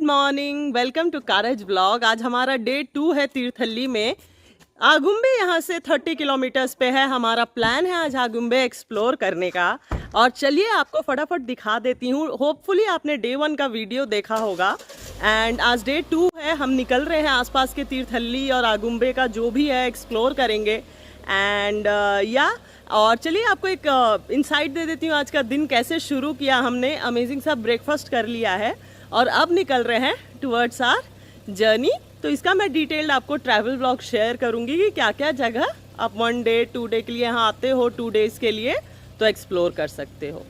Morning, welcome to कारज blog. आज हमारा डे 2 है तीर्थहल्ली में। आगुम्बे यहाँ से 30 किलोमीटर्स पे है। हमारा प्लान है आज आगुम्बे एक्सप्लोर करने का। और चलिए आपको फटाफट दिखा देती हूँ। होपफुली आपने डे 1 का वीडियो देखा होगा एंड आज डे 2 है। हम निकल रहे हैं आसपास के तीर्थहल्ली और आगुम्बे का जो भी है एक्सप्लोर करेंगे एंड और चलिए आपको एक इंसाइट दे देती हूँ आज का दिन कैसे शुरू किया हमने। अमेजिंग सा ब्रेकफास्ट कर लिया है और अब निकल रहे हैं टुवर्ड्स आवर जर्नी। तो इसका मैं डिटेल्ड आपको ट्रैवल ब्लॉग शेयर करूंगी कि क्या क्या जगह आप 1 डे 2 डे के लिए यहाँ आते हो, 2 डेज के लिए तो एक्सप्लोर कर सकते हो।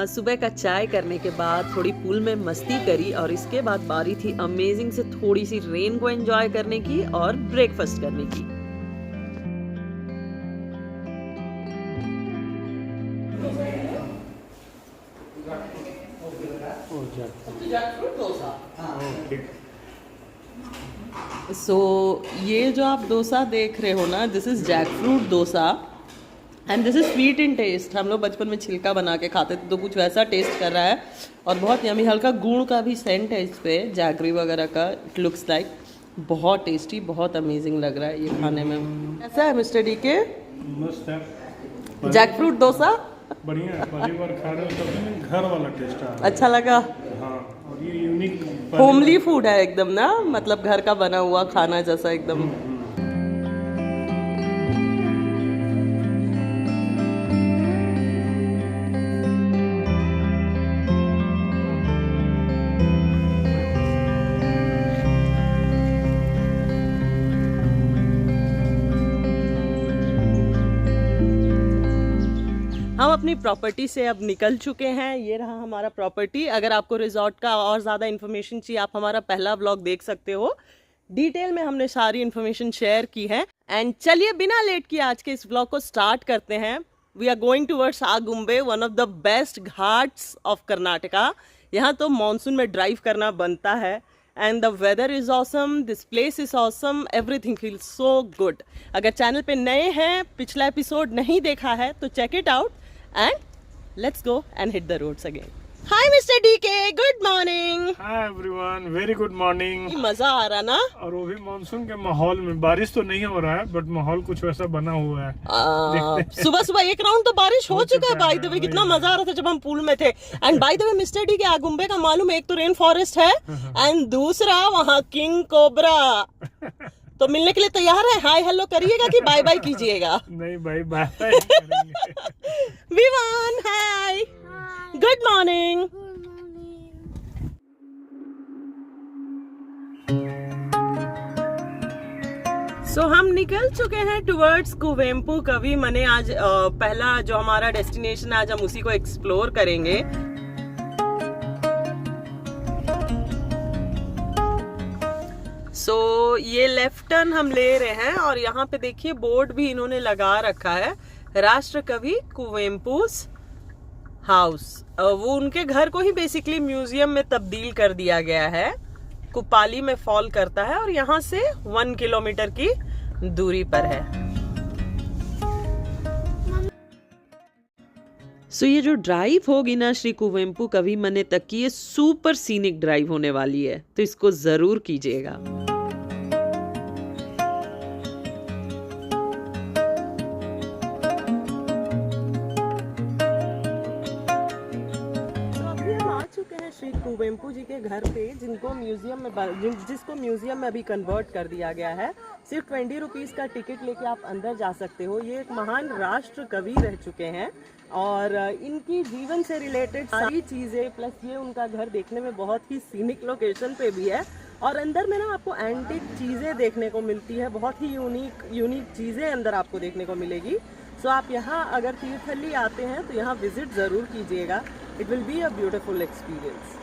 सुबह का चाय करने के बाद थोड़ी पूल में मस्ती करी और इसके बाद बारी थी अमेजिंग से थोड़ी सी रेन को एंजॉय करने की और ब्रेकफास्ट करने की। ये जो आप डोसा देख रहे हो ना, this is jackfruit dosa and this is sweet in taste. हम लोग बचपन में छिलका बना के खाते थे तो कुछ वैसा टेस्ट कर रहा है और बहुत यमी। हल्का गुड़ का भी सेंट है इस पे, जैगरी वगैरह का। इट लुक्स लाइक बहुत टेस्टी, बहुत अमेजिंग लग रहा है ये खाने में। कैसा है मिस्टर डी के? मस्त है। जैक फ्रूट डोसा बढ़िया है। पहली बार खा रहे हो तो घर वाला टेस्ट आ रहा है। अच्छा लगा। हाँ, और ये यूनिक होमली फूड है एकदम ना, मतलब घर का बना हुआ खाना जैसा एकदम। हम अपनी प्रॉपर्टी से अब निकल चुके हैं। ये रहा हमारा प्रॉपर्टी। अगर आपको रिजॉर्ट का और ज़्यादा इन्फॉर्मेशन चाहिए आप हमारा पहला व्लॉग देख सकते हो। डिटेल में हमने सारी इन्फॉर्मेशन शेयर की है। एंड चलिए बिना लेट किए आज के इस व्लॉग को स्टार्ट करते हैं। We are going towards Agumbe, one of the best ghats of Karnataka. यहाँ तो मानसून में ड्राइव करना बनता है and the weather is awesome, this place is awesome, everything feels so good. अगर चैनल पे नए हैं, पिछला एपिसोड नहीं देखा है तो check it out and let's go and hit the roads again. Hi Mr. DK, good morning. Hi everyone, very good morning. मजा आ रहा ना? और वो भी मानसून के माहौल में। बारिश तो नहीं हो रहा है बट माहौल कुछ वैसा बना हुआ है। सुबह सुबह एक राउंड तो बारिश हो चुका है। बाय द वे कितना मजा आ रहा था जब हम पूल में थे। And bye the way mister D के आगुम्बे का मालूम है, एक तो रेन फॉरेस्ट है एंड दूसरा वहाँ किंग कोबरा। तो मिलने के लिए तैयार है? हाय हेलो करिएगा कि बाय बाय कीजिएगा? नहीं बाय बाय विवान हाय, गुड मॉर्निंग। सो हम निकल चुके हैं टुवर्ड्स कुवेम्पु कवि मने। आज पहला जो हमारा डेस्टिनेशन है आज हम उसी को एक्सप्लोर करेंगे। ये लेफ्ट टर्न हम ले रहे हैं और यहाँ पे देखिए बोर्ड भी इन्होंने लगा रखा है, राष्ट्र कवि कुवेम्पुस हाउस। वो उनके घर को ही बेसिकली म्यूजियम में तब्दील कर दिया गया है। कुपाली में फॉल करता है और यहाँ से 1 किलोमीटर की दूरी पर है। ये जो ड्राइव होगी ना श्री कुवेम्पु कवि मने तक की, ये सुपर सीनिक ड्राइव होने वाली है तो इसको जरूर कीजिएगा। चुके हैं श्री कुवेंपु जी के घर पे, जिसको म्यूजियम में अभी कन्वर्ट कर दिया गया है। सिर्फ 20 रुपीज़ का टिकट लेके आप अंदर जा सकते हो। ये एक महान राष्ट्र कवि रह चुके हैं और इनकी जीवन से रिलेटेड सारी चीज़ें, प्लस ये उनका घर देखने में बहुत ही सीनिक लोकेशन पे भी है। और अंदर में ना आपको एंटिक चीज़ें देखने को मिलती है, बहुत ही यूनिक चीज़ें अंदर आपको देखने को मिलेगी। सो आप यहाँ अगर तीर्थहल्ली आते हैं तो यहाँ विजिट ज़रूर कीजिएगा। It will be a beautiful experience.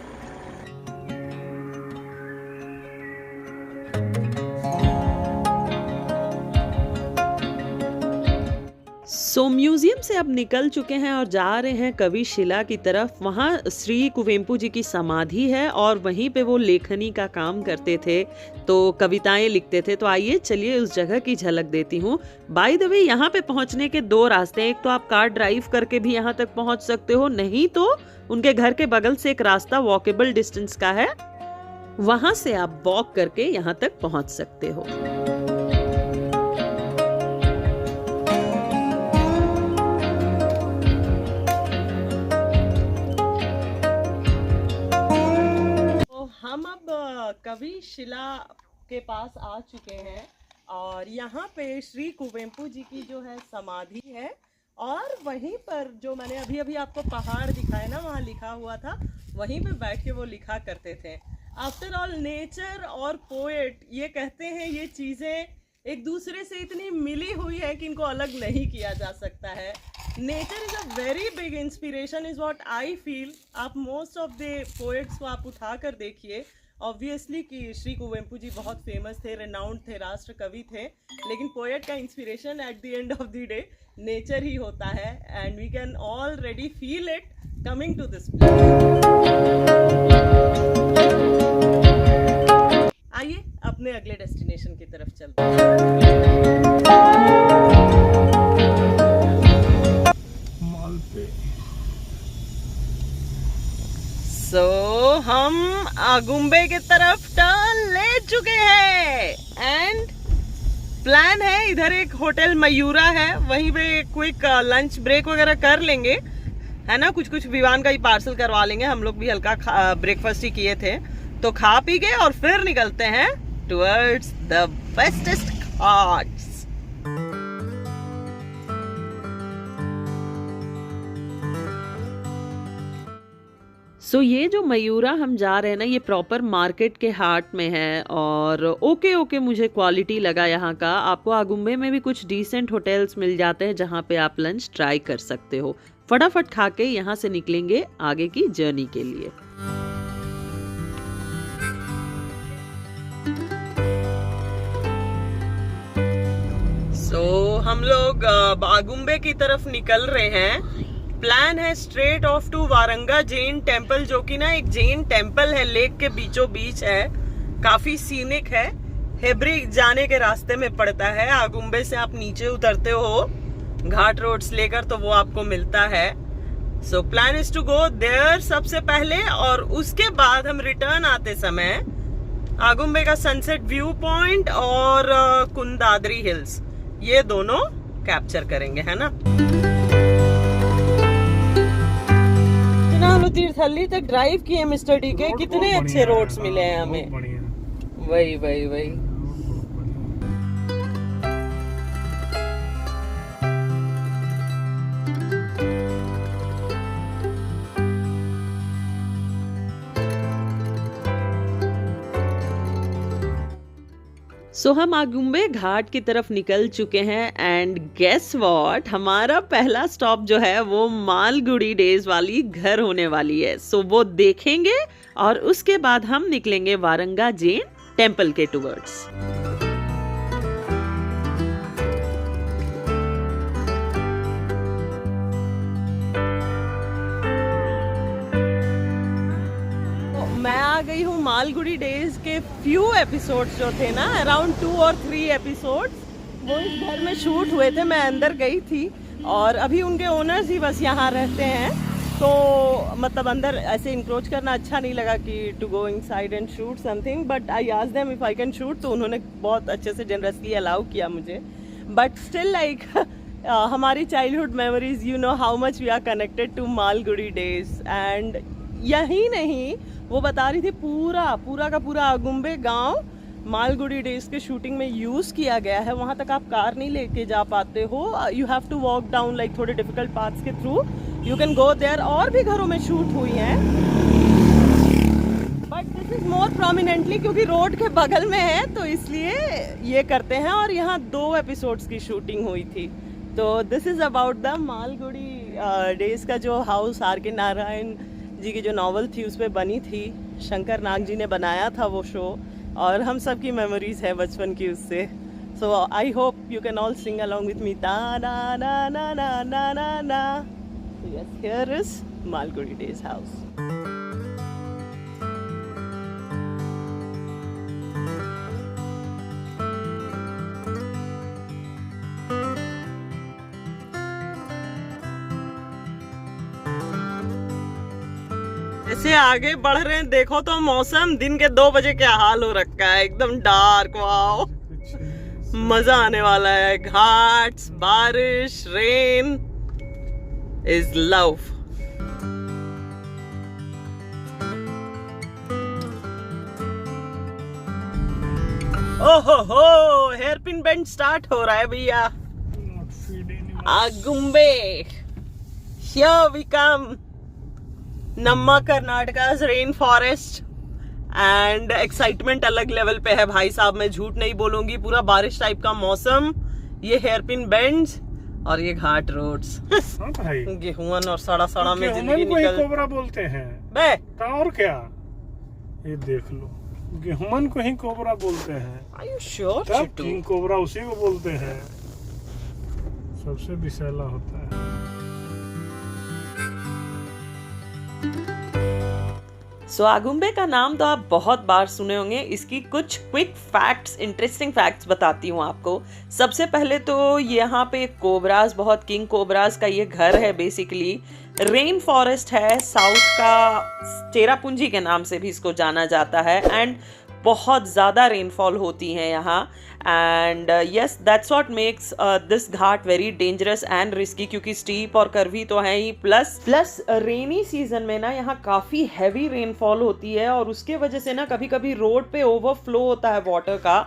So museum से अब निकल चुके हैं और जा रहे हैं कवि शिला की तरफ। वहाँ श्री कुवेंपु जी की समाधि है और वहीं पे वो लेखनी का काम करते थे, तो कविताएं लिखते थे। तो आइए चलिए उस जगह की झलक देती हूँ। बाय द वे, यहाँ पे पहुँचने के 2 रास्ते हैं। एक तो आप कार ड्राइव करके भी यहाँ तक पहुँच सकते हो, नहीं तो उनके घर के बगल से एक रास्ता वॉकेबल डिस्टेंस का है, वहाँ से आप वॉक करके यहाँ तक पहुँच सकते हो। हम अब कवि शिला के पास आ चुके हैं और यहाँ पे श्री कुवेंपु जी की जो है समाधि है और वहीं पर जो मैंने अभी अभी आपको पहाड़ दिखाया ना, वहाँ लिखा हुआ था, वहीं पे बैठ के वो लिखा करते थे। आफ्टर ऑल नेचर और पोएट, ये कहते हैं ये चीज़ें एक दूसरे से इतनी मिली हुई है कि इनको अलग नहीं किया जा सकता है। Nature is a very big inspiration is what I feel. आप मोस्ट ऑफ द पोएट्स को आप उठा कर देखिए, ऑब्वियसली कि श्री कुवेंपु जी बहुत फेमस थे, रेनाउंड थे, राष्ट्र कवि थे, लेकिन पोएट का inspiration at the end of the day nature ही होता है। And we can already feel it coming to this place. आइए अपने अगले डेस्टिनेशन की तरफ चलते हैं। सो हम आगुम्बे की तरफ टर्न ले चुके हैं एंड प्लान है, इधर एक होटल मयूरा है, वहीं पे क्विक लंच ब्रेक वगैरह कर लेंगे, है ना। कुछ विवान का ही पार्सल करवा लेंगे। हम लोग भी हल्का ब्रेकफास्ट ही किए थे, तो खा पी के और फिर निकलते हैं टुवर्ड्स द बेस्टेस्ट घाट्स। सो ये जो मयूरा हम जा रहे हैं ना, ये प्रॉपर मार्केट के हार्ट में है और ओके मुझे क्वालिटी लगा यहाँ का। आपको आगुम्बे में भी कुछ डिसेंट होटल्स मिल जाते हैं जहाँ पे आप लंच ट्राई कर सकते हो। फटाफट खा के यहाँ से निकलेंगे आगे की जर्नी के लिए। सो हम लोग आगुम्बे की तरफ निकल रहे हैं। प्लान है straight off to Varanga Jain temple, जो कि ना एक जैन टेम्पल है, लेक के बीचों बीच है, काफी सीनिक है, हेब्री जाने के रास्ते में पड़ता है। आगुम्बे से आप नीचे उतरते हो घाट रोड्स लेकर तो वो आपको मिलता है। So plan is to go there सबसे पहले, और उसके बाद हम रिटर्न आते समय आगुम्बे का सनसेट व्यू पॉइंट और कुंदाद्री हिल्स, ये दोनों कैप्चर करेंगे, है ना। हम तीर्थहल्ली तक ड्राइव किए मिस्टर डी के, कितने अच्छे रोड्स मिले हैं हमें। वही सो हम आगुम्बे घाट की तरफ निकल चुके हैं एंड गेस व्हाट, हमारा पहला स्टॉप जो है वो मालगुडी डेज वाली घर होने वाली है। सो वो देखेंगे और उसके बाद हम निकलेंगे वारंगा जैन टेम्पल के टुवर्ड्स। मैं आ गई हूँ मालगुडी डेज के फ्यू एपिसोड्स जो थे ना, अराउंड 2 और 3 एपिसोड्स, वो इस घर में शूट हुए थे। मैं अंदर गई थी और अभी उनके ओनर्स ही बस यहाँ रहते हैं, तो मतलब अंदर ऐसे इंक्रोच करना अच्छा नहीं लगा कि to go inside and shoot something, but I asked them if I can shoot, तो उन्होंने बहुत अच्छे से जनरसली अलाउ किया मुझे। बट स्टिल लाइक हमारी childhood memories, you know how much we are connected to Malgudi days. And यही नहीं, वो बता रही थी पूरा का पूरा आगुम्बे गांव मालगुडी डेज के शूटिंग में यूज किया गया है। वहां तक आप कार नहीं लेके जा पाते हो, you have to walk down like थोड़े डिफिकल्ट पाथ्स के through, you can go there. और भी घरों में शूट हुई हैं, but this is more prominently क्योंकि रोड के बगल में है तो इसलिए ये करते हैं। और यहाँ 2 एपिसोड्स की शूटिंग हुई थी। तो this is about the Malgudi days का जो हाउस आर के नारायण जी की जो नॉवल थी उस पर बनी थी। शंकर नाग जी ने बनाया था वो शो, और हम सब की मेमोरीज है बचपन की उससे। So I hope you can all sing along with me, ता ना ना ना ना ना ना ना। Yes, here is Malgudi Days house. जैसे आगे बढ़ रहे हैं देखो तो मौसम दिन के 2 बजे क्या हाल हो रखा है, एकदम डार्क। वाओ, मजा आने वाला है। घाट्स, बारिश, रेन इज लव। ओहो हो, हेयरपिन बेंड स्टार्ट हो रहा है भैया। Agumbe, here we come. नम्मा Karnataka's rain forest and excitement अलग लेवल पे है भाई साहब, मैं झूठ नहीं बोलूंगी। पूरा बारिश टाइप का मौसम, ये हेयरपिन बेंड्स और ये घाट रोड्स। गेहूं और सड़ा में जिंदगी निकल। कोबरा बोलते हैं बे, और क्या, ये देख लो, गेहूं को ही कोबरा बोलते हैं। Are you sure? King cobra उसी को बोलते हैं, सबसे विषैला होता है। सो आगुम्बे का नाम तो आप बहुत बार सुने होंगे। इसकी कुछ क्विक फैक्ट्स, इंटरेस्टिंग फैक्ट्स बताती हूँ आपको। सबसे पहले तो यहाँ पे कोबराज, बहुत किंग कोबराज का ये घर है बेसिकली। रेन फॉरेस्ट है, साउथ का चेरापूंजी के नाम से भी इसको जाना जाता है। एंड बहुत ज़्यादा रेनफॉल होती है यहाँ। And yes, that's what makes this Ghat very dangerous and risky, क्योंकि स्टीप और कर्वी तो है ही, प्लस रेनी सीजन में ना यहाँ काफ़ी हैवी रेनफॉल होती है, और उसके वजह से ना कभी कभी रोड पे ओवरफ्लो होता है वाटर का।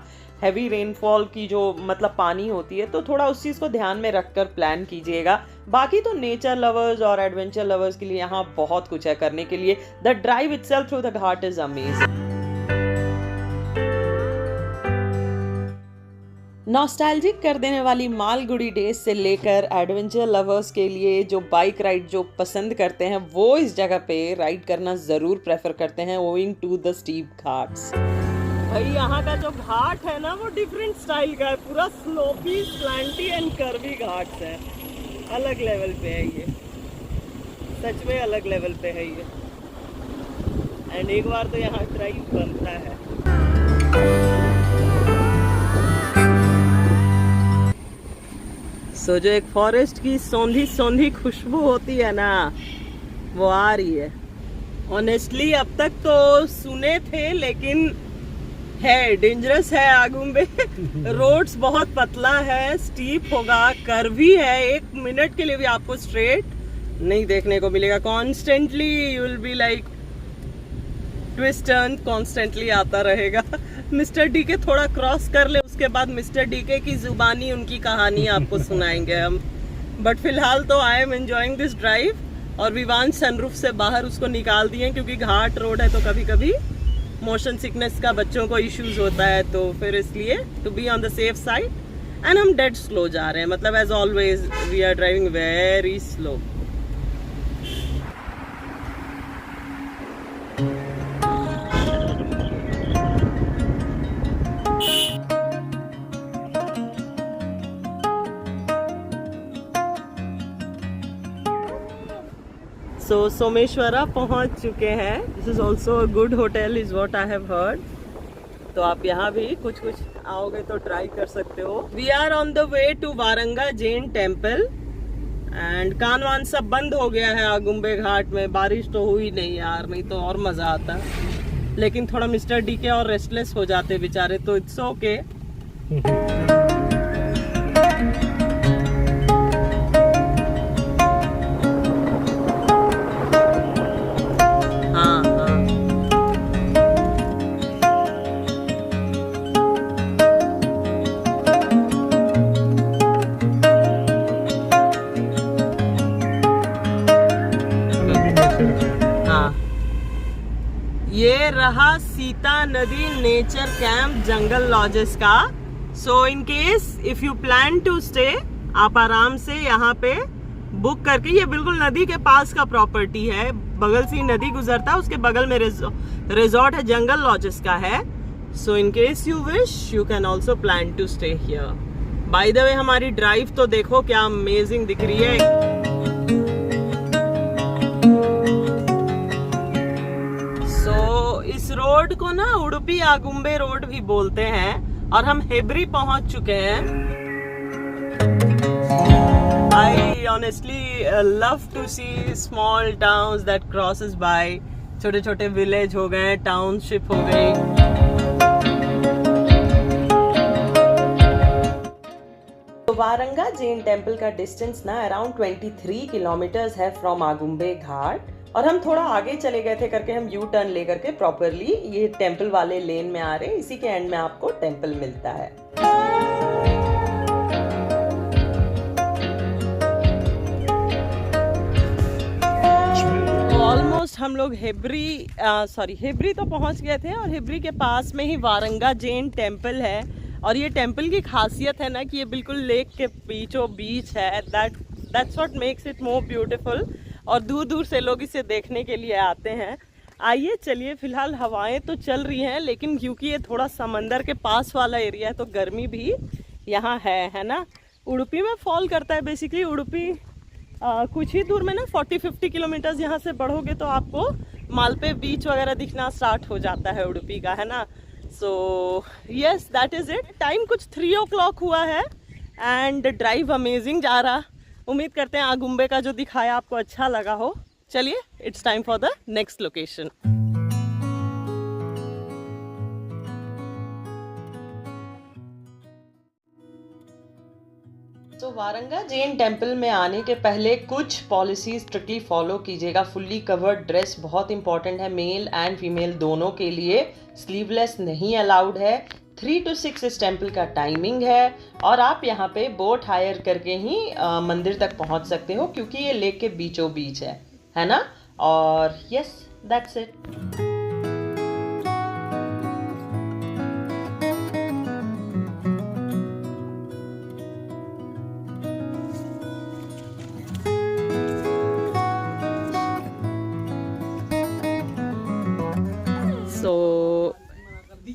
हैवी रेनफॉल की जो मतलब पानी होती है, तो थोड़ा उस चीज़ को ध्यान में रखकर प्लान कीजिएगा। बाकी तो नेचर लवर्स और एडवेंचर लवर्स के लिए यहाँ बहुत कुछ है करने के लिए। The drive itself through the Ghat is amazing. Nostalgic कर देने वाली मालगुडी डेज से लेकर एडवेंचर लवर्स के लिए जो बाइक राइड जो पसंद करते हैं वो इस जगह पे राइड करना ज़रूर प्रेफर करते हैं, owing to the steep ghats. भाई यहाँ का जो घाट है ना वो डिफरेंट स्टाइल का है, पूरा sloppy, slanty and curvy Ghats है। अलग लेवल पे है ये, सच में अलग लेवल पे है ये। एंड एक बार तो यहाँ ड्राइव बनता है। सो जो एक फॉरेस्ट की सौंधी सौंधी खुशबू होती है ना, वो आ रही है। ऑनेस्टली अब तक तो सुने थे, लेकिन है डेंजरस है आगुम्बे। रोड्स बहुत पतला है, स्टीप होगा, कर्वी है, 1 मिनट के लिए भी आपको स्ट्रेट नहीं देखने को मिलेगा। Constantly you will be like twist turn constantly आता रहेगा। मिस्टर डीके थोड़ा क्रॉस कर ले, उसके बाद मिस्टर डीके की जुबानी उनकी कहानी आपको सुनाएंगे हम। बट फिलहाल तो I am enjoying this drive, और विवान सनरूफ से बाहर उसको निकाल दिए क्योंकि घाट रोड है, तो कभी कभी मोशन सिकनेस का बच्चों को इश्यूज होता है, तो फिर इसलिए to be on the safe side. And हम डेड स्लो जा रहे हैं, मतलब as always we are driving very slow. So Someshwara पहुंच चुके हैं। This is also a good hotel is what I have heard. तो आप यहाँ भी कुछ आओगे तो ट्राई कर सकते हो। We are on the way to Varanga Jain temple. And कान वान सब बंद हो गया है आगुम्बे घाट में। बारिश तो हुई नहीं यार, नहीं तो और मजा आता। लेकिन थोड़ा मिस्टर डीके और रेस्टलेस हो जाते बेचारे, तो इट्स ओके। ये रहा सीता नदी नेचर कैंप जंगल लॉजेस का। So in case if you plan to stay, आप आराम से यहाँ पे बुक करके, ये बिल्कुल नदी के पास का प्रॉपर्टी है, बगल से नदी गुजरता है, उसके बगल में रिजॉर्ट है, जंगल लॉजेस का है। So in case you wish you can also plan to stay here. By the way हमारी ड्राइव तो देखो क्या अमेजिंग दिख रही है। सो इस रोड को ना उडुपी आगुम्बे रोड भी बोलते हैं और हम हेब्री पहुंच चुके हैं। I honestly love to see small towns that crosses by, छोटे छोटे विलेज हो गए, टाउनशिप हो गई। तो वारंगा जैन टेम्पल का डिस्टेंस ना अराउंड 23 किलोमीटर्स है फ्रॉम आगुम्बे घाट, और हम थोड़ा आगे चले गए थे करके हम यू टर्न लेकर के प्रॉपरली ये टेम्पल वाले लेन में आ रहे हैं। इसी के एंड में आपको टेम्पल मिलता है। ऑलमोस्ट हम लोग हेब्री तो पहुंच गए थे, और हेब्री के पास में ही वारंगा जैन टेम्पल है। और ये टेम्पल की खासियत है ना कि ये बिल्कुल लेक के बीचों बीच है। That's what makes it more beautiful, और दूर दूर से लोग इसे देखने के लिए आते हैं। आइए चलिए, फिलहाल हवाएं तो चल रही हैं, लेकिन क्योंकि ये थोड़ा समंदर के पास वाला एरिया है तो गर्मी भी यहाँ है ना। उडुपी में फॉल करता है बेसिकली। उडुपी कुछ ही दूर में ना 40-50 किलोमीटर्स यहाँ से बढ़ोगे तो आपको मालपे बीच वगैरह दिखना स्टार्ट हो जाता है उडुपी का, है ना। So yes, that is it. Time कुछ 3 o'clock हुआ है एंड ड्राइव अमेजिंग जा रहा। उम्मीद करते हैं आगुम्बे का जो दिखाया आपको अच्छा लगा हो। चलिए, it's time for the next location. तो वारंगा जैन टेम्पल में आने के पहले कुछ पॉलिसीज स्ट्रिक्टली फॉलो कीजिएगा। फुल्ली कवर्ड ड्रेस बहुत इंपॉर्टेंट है, मेल एंड फीमेल दोनों के लिए। स्लीवलेस नहीं अलाउड है। 3 to 6 इस टेम्पल का टाइमिंग है, और आप यहाँ पे बोट हायर करके ही मंदिर तक पहुँच सकते हो, क्योंकि ये लेक के बीचों बीच है ना। और यस, दैट्स इट।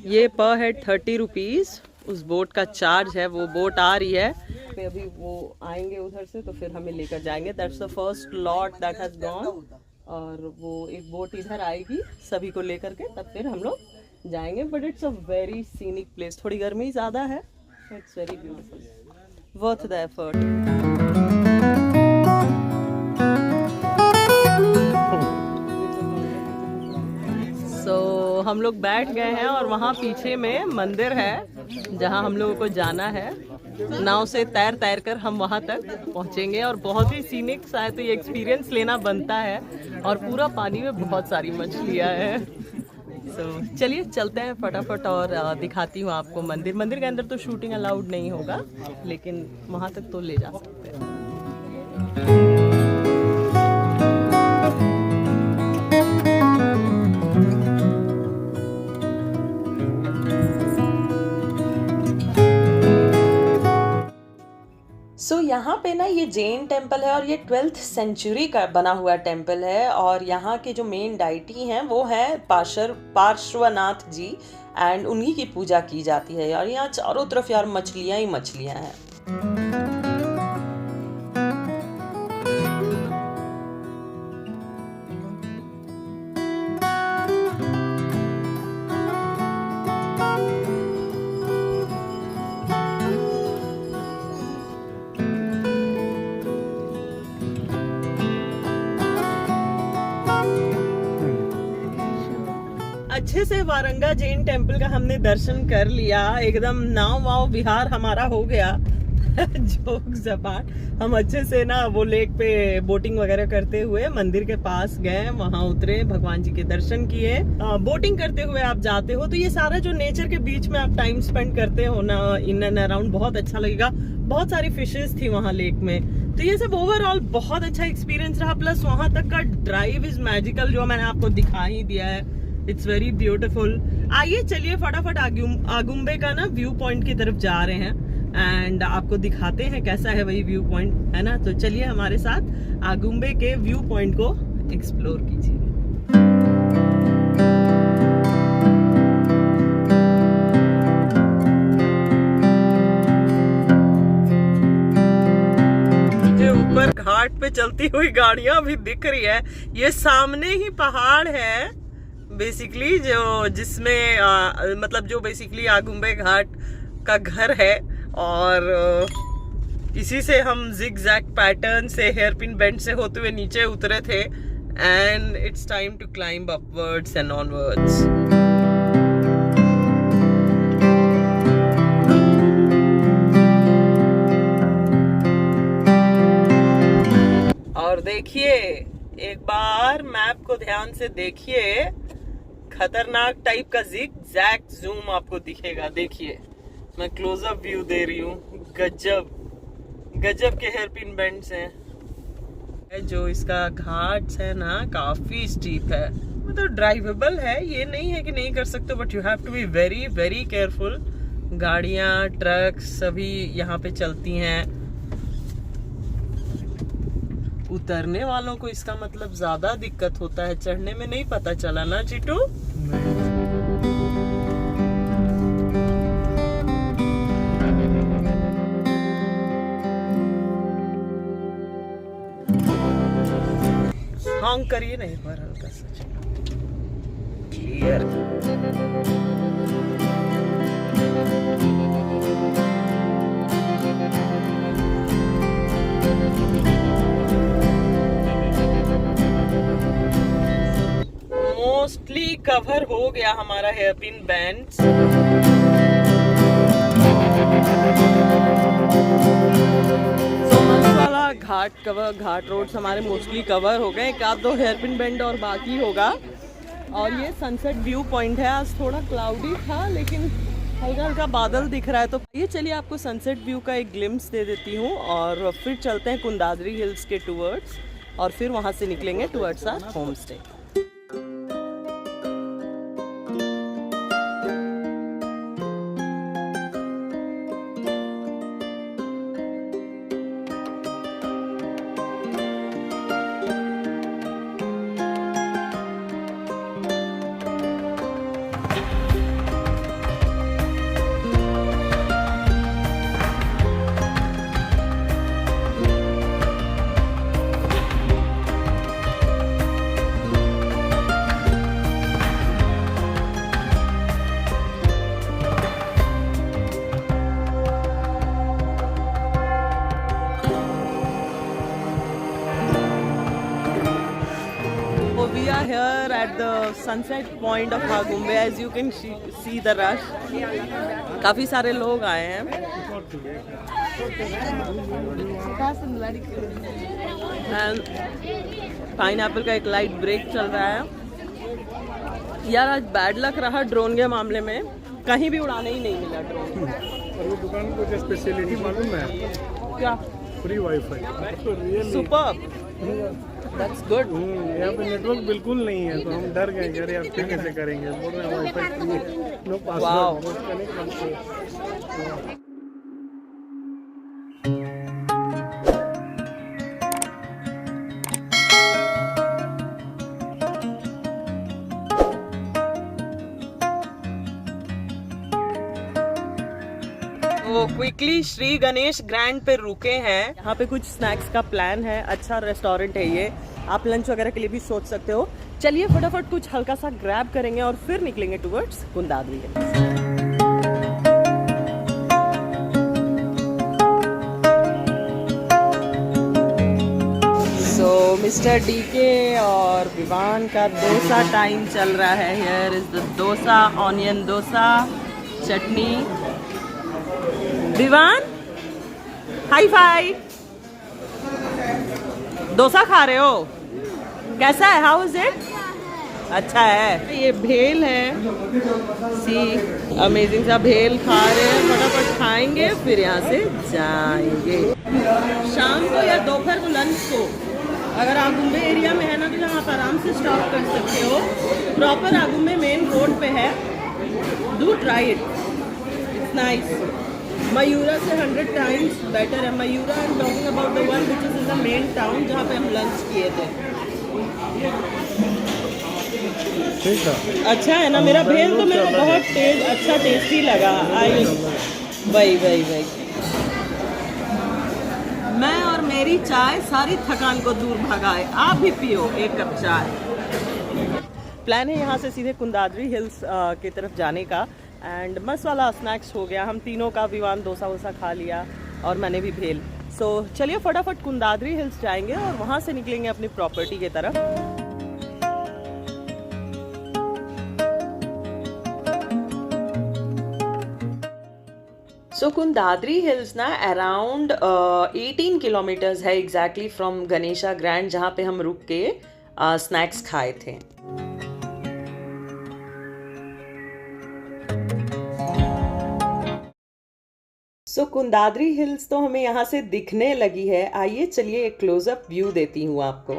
ये पर हेड 30 रुपीज़ उस बोट का चार्ज है। वो बोट आ रही है, फिर अभी वो आएंगे उधर से तो फिर हमें लेकर जाएंगे। That's the first lot that has gone, और वो एक बोट इधर आएगी सभी को लेकर के, तब फिर हम लोग जाएंगे। But it's a very scenic place. थोड़ी गर्मी ज़्यादा है, it's very beautiful, worth the effort. हम लोग बैठ गए हैं, और वहाँ पीछे में मंदिर है जहाँ हम लोगों को जाना है। नाव से तैर कर हम वहाँ तक पहुँचेंगे, और बहुत ही सीनिक सा है तो ये एक्सपीरियंस लेना बनता है। और पूरा पानी में बहुत सारी मछलियाँ हैं। सो चलिए चलते हैं फटाफट, और दिखाती हूँ आपको मंदिर। मंदिर के अंदर तो शूटिंग अलाउड नहीं होगा, लेकिन वहाँ तक तो ले जा सकते हैं। यहाँ पे ना ये जैन टेम्पल है, और ये 12th सेंचुरी का बना हुआ टेम्पल है। और यहाँ के जो मेन डाइटी हैं वो है पार्श्वनाथ जी, एंड उन्हीं की पूजा की जाती है। और यहाँ चारों तरफ यार मछलियाँ ही मछलियाँ हैं। अच्छे से वारंगा जैन टेम्पल का हमने दर्शन कर लिया। एकदम नाव वाव विहार हमारा हो गया। जोक जबान, हम अच्छे से ना वो लेक पे बोटिंग वगैरह करते हुए मंदिर के पास गए, वहां उतरे, भगवान जी के दर्शन किए। बोटिंग करते हुए आप जाते हो तो ये सारा जो नेचर के बीच में आप टाइम स्पेंड करते हो ना, इन एंड अराउंड, बहुत अच्छा लगेगा। बहुत सारी फिशेस थी वहां लेक में, तो ये सब ओवरऑल बहुत अच्छा एक्सपीरियंस रहा। प्लस वहां तक का ड्राइव इज मैजिकल, जो मैंने आपको दिखा ही दिया है। It's very beautiful. आइए चलिए फटाफट आगुम्बे का ना व्यू पॉइंट की तरफ जा रहे हैं एंड आपको दिखाते हैं कैसा है वही व्यू पॉइंट, है ना। तो चलिए हमारे साथ आगुम्बे के व्यू पॉइंट को एक्सप्लोर कीजिए। ऊपर घाट पे चलती हुई गाड़ियां भी दिख रही है। ये सामने ही पहाड़ है बेसिकली, जो जिसमें मतलब जो बेसिकली आगुम्बे घाट का घर है, और इसी से हम जिग जैग पैटर्न से हेयरपिन बेंड से होते हुए नीचे उतरे थे and it's time to climb upwards and onwards. और देखिए, एक बार मैप को ध्यान से देखिए, खतरनाक टाइप का जिग जैग जूम आपको दिखेगा। देखिए मैं क्लोजअप व्यू दे रही हूँ। गजब गजब के हेयरपिन बेंड्स हैं। जो इसका घाट है ना काफी स्टीप है, मतलब ड्राइवेबल है, ये नहीं है कि नहीं कर सकते, but you have to be very very careful. गाड़ियाँ ट्रक सभी यहाँ पे चलती हैं। उतरने वालों को इसका मतलब ज्यादा दिक्कत होता है, चढ़ने में नहीं पता चला ना चिट्टू। हॉन्क करिए नहीं पर हल्का सा क्लियर। मोस्टली कवर हो गया हमारा हेयरपिन बैंड। घाट रोड्स हमारे मोस्टली कवर हो गए। एक आध दो हेयरपिन बेंड और बाकी होगा। और ये सनसेट व्यू पॉइंट है। आज थोड़ा क्लाउडी था लेकिन हल्का हल्का बादल दिख रहा है। तो ये चलिए आपको सनसेट व्यू का एक ग्लिम्स दे देती हूँ और फिर चलते हैं कुंदाद्री हिल्स के टूवर्ड्स, और फिर वहाँ से निकलेंगे towards our home stay. We are here at the sunset point of Agumbe. As you can see the rush. काफी सारे लोग आए हैं। पाइनएप्पल का एक लाइट ब्रेक चल रहा है। यार आज बैड लक रहा ड्रोन के मामले में, कहीं भी उड़ाने ही नहीं मिला ड्रोन। और वो दुकान को जो स्पेशलिटी मालूम है क्या? Free wifi. Super, that's good. यहाँ पे नेटवर्क बिल्कुल नहीं है, तो हम डर गए कि अरे आप फिर कैसे करेंगे। बोल रहे हैं वाईफाई फ्री, नो पासवर्ड। तो क्विकली श्री गणेश ग्रैंड पे रुके हैं। यहाँ पे कुछ स्नैक्स का प्लान है। अच्छा रेस्टोरेंट है ये, आप लंच वगैरह के लिए भी सोच सकते हो। चलिए फटाफट कुछ हल्का सा ग्रैब करेंगे और फिर निकलेंगे towards Kundadri. So mister DK और विवान का डोसा टाइम चल रहा है। Here is the dosa, onion dosa, chutney. Vivaan high five, dosa खा रहे हो? कैसा है? How is it? अच्छा है। ये भेल है, सी अमेजिंग सा भेल खा रहे हैं। फटाफट खाएंगे फिर यहाँ से जाएंगे। शाम को या दोपहर को लंच को अगर आगुम्बे एरिया में है ना तो यहाँ आप आराम से स्टॉप कर सकते हो। प्रॉपर आगुम्बे मेन रोड पे है, do try it, it's nice. Mayura से 100 टाइम्स बेटर है। Mayura I am talking about the one which is in the main town जहाँ पे हम लंच किए थे। ठीक है, अच्छा है ना? मेरा भेल तो मेरे को बहुत अच्छा टेस्टी लगा। आई वही मैं और मेरी चाय सारी थकान को दूर भगाए। आप भी पियो एक कप चाय। प्लान है यहाँ से सीधे कुंदाद्री हिल्स की तरफ जाने का। एंड मस्त वाला स्नैक्स हो गया, हम तीनों का। विवान डोसा वोसा खा लिया और मैंने भी भेल। सो चलिए फटाफट कुंदाद्री हिल्स जाएंगे और वहाँ से निकलेंगे अपनी प्रॉपर्टी की तरफ। सो कुंदाद्री हिल्स ना अराउंड 18 किलोमीटर्स है एग्जैक्टली फ्रॉम गणेशा ग्रैंड, जहाँ पे हम रुक के स्नैक्स खाए थे। सो कुंदाद्री हिल्स तो हमें यहाँ से दिखने लगी है। आइए चलिए एक क्लोजअप व्यू देती हूँ आपको।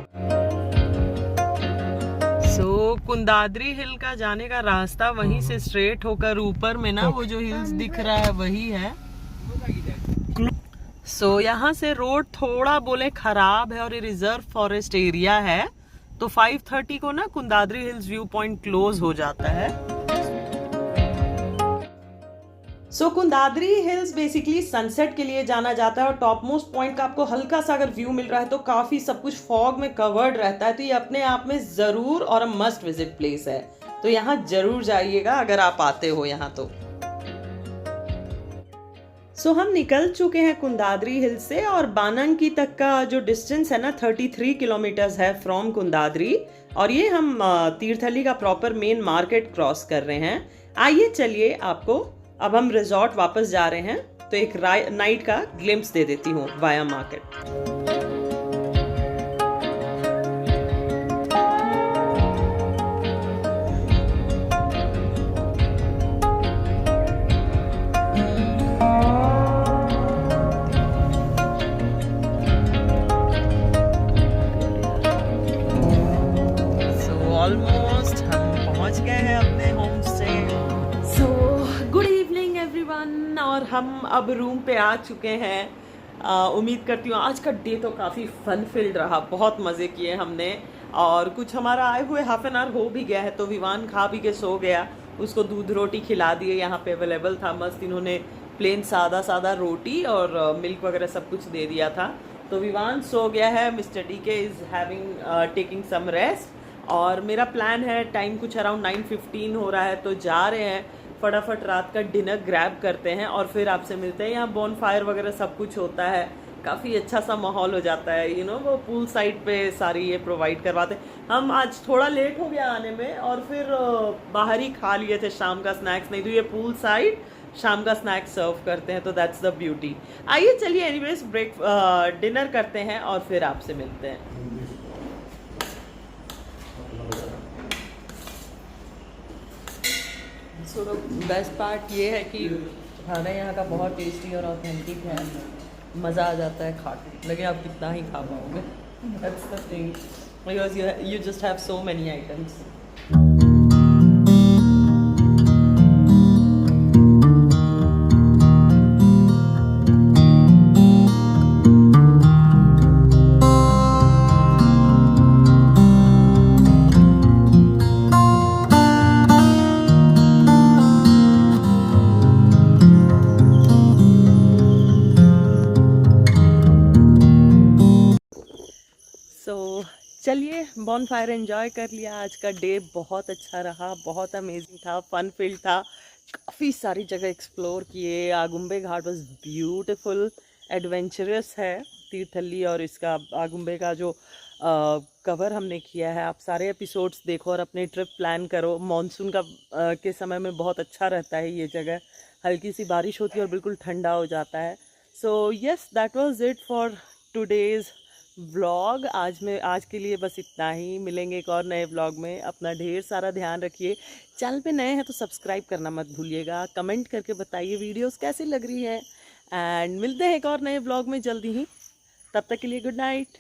सो कुंदाद्री हिल का जाने का रास्ता वहीं से स्ट्रेट होकर ऊपर में ना वो जो हिल्स दिख रहा है वही है। सो यहाँ से रोड थोड़ा बोले खराब है और ये रिजर्व फॉरेस्ट एरिया है, तो 5:30 को ना Kundadri hills view point close हो जाता है। सो कुंदाद्री हिल्स बेसिकली सनसेट के लिए जाना जाता है और टॉप मोस्ट पॉइंट का आपको हल्का सा अगर व्यू मिल रहा है तो काफी सब कुछ फॉग में कवर्ड रहता है, तो ये अपने आप में जरूर और मस्ट विजिट प्लेस है। तो यहाँ जरूर जाइएगा अगर आप आते हो यहाँ तो। सो हम निकल चुके हैं कुंदाद्री हिल से और बानंगी तक का जो डिस्टेंस है ना 33 किलोमीटर्स है फ्रॉम कुंदाद्री। और ये हम तीर्थहल्ली का प्रॉपर मेन मार्केट क्रॉस कर रहे हैं। आइए चलिए आपको, अब हम रिजॉर्ट वापस जा रहे हैं तो एक नाइट का ग्लिम्स दे देती हूँ वाया मार्केट। ऑलमोस्ट हम पहुंच गए हैं अपने home stay. So good evening everyone, और हम अब रूम पे आ चुके हैं। उम्मीद करती हूँ आज का डे तो काफ़ी फन फिल्ड रहा, बहुत मज़े किए हमने। और कुछ हमारा आए हुए हाफ एन आवर हो भी गया है, तो विवान खा पी के सो गया। उसको दूध रोटी खिला दिए, यहाँ पे अवेलेबल था मस्त। इन्होंने प्लेन सादा रोटी और मिल्क वगैरह सब कुछ दे दिया था। तो विवान सो गया है, mister D K is having taking some rest. और मेरा प्लान है, टाइम कुछ अराउंड 9:15 हो रहा है, तो जा रहे हैं फटाफट रात का डिनर ग्रैब करते हैं और फिर आपसे मिलते हैं। यहाँ बॉन फायर वगैरह सब कुछ होता है, काफ़ी अच्छा सा माहौल हो जाता है। यू नो वो पूल साइड पे सारी ये प्रोवाइड करवाते हैं। हम आज थोड़ा लेट हो गया आने में और फिर बाहर ही खा लिए थे शाम का स्नैक्स, नहीं तो ये पूल साइड शाम का स्नैक्स सर्व करते हैं, तो दैट्स द ब्यूटी। आइए चलिए एनीवेज डिनर करते हैं और फिर आपसे मिलते हैं। सो बेस्ट पार्ट ये है कि खाना यहाँ का बहुत टेस्टी और ऑथेंटिक है, मज़ा आ जाता है खा के, लेकिन आप कितना ही खा पाओगे। That's the thing, because you just have so many items. चलिए बॉन फायर एंजॉय कर लिया। आज का डे बहुत अच्छा रहा, बहुत अमेजिंग था, फन फील्ड था, काफ़ी सारी जगह एक्सप्लोर किए। आगुम्बे घाट वाज ब्यूटीफुल, एडवेंचरस है तीर्थहल्ली, और इसका आगुम्बे का जो कवर हमने किया है। आप सारे एपिसोड्स देखो और अपने ट्रिप प्लान करो। मॉनसून का के समय में बहुत अच्छा रहता है ये जगह, हल्की सी बारिश होती है और बिल्कुल ठंडा हो जाता है। So yes, that was it for today's vlog. आज के लिए बस इतना ही। मिलेंगे एक और नए व्लॉग में। अपना ढेर सारा ध्यान रखिए। चैनल पे नए हैं तो सब्सक्राइब करना मत भूलिएगा। कमेंट करके बताइए वीडियोस कैसी लग रही है। एंड मिलते हैं एक और नए व्लॉग में जल्दी ही। तब तक के लिए गुड नाइट।